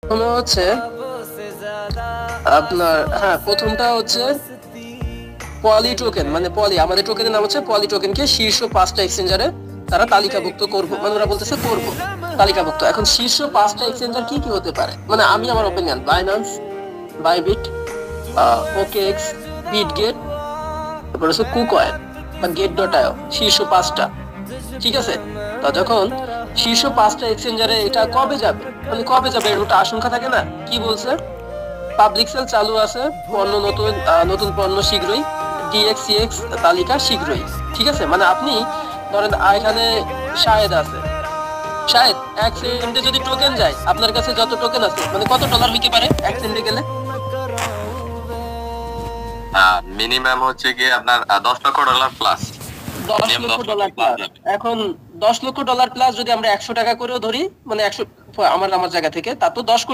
প্রথমে হচ্ছে আপনার, হ্যাঁ, প্রথমটা হচ্ছে পলি টোকেন, মানে পলি, আমাদের টোকেনের নাম হচ্ছে পলি টোকেনকে শীর্ষ 5টা এক্সচেঞ্জারে তারা তালিকাভুক্ত করবো, মানে ওরা বলতেছে করবো তালিকাভুক্ত। এখন শীর্ষ 5টা এক্সচেঞ্জার কি কি হতে পারে, মানে আমি আমার opinion, Binance, Bybit, OKX, Bitget, তারপর হচ্ছে কুকয়েন বা গেট ডট আইও, শীর্ষ 5টা। ঠিক আছে, তো যখন শীর্ষ 5টা এক্সচেঞ্জারে এটা কবে যাবে, মানে কবে যাবে এর একটা আশঙ্কা থাকে না, কি বলছে, পাবলিক সেল চালু আছে, পণ্য নতুন নতুন পণ্য শীঘ্রই, ডিএক্সিএক্স তালিকা শীঘ্রই। ঠিক আছে, মানে আপনি ধরেন এখানে শাহেদ আছে, শাহেদ এক সেকেন্ডে যদি টোকেন যায়, আপনার কাছে যত টোকেন আছে, মানে কত ডলার হইতে পারে এক সেকেন্ডে গেলে? মিনিমাম হচ্ছে গিয়ে আপনার 10 লক্ষ ডলার প্লাস। 10 লক্ষ ডলার প্লাস। এখন 10 লক্ষ ডলার প্লাস যদি আমরা 100 টাকা করেও ধরি, মানে 100, আমার আমার জায়গা থেকে তা তো 10 কোটি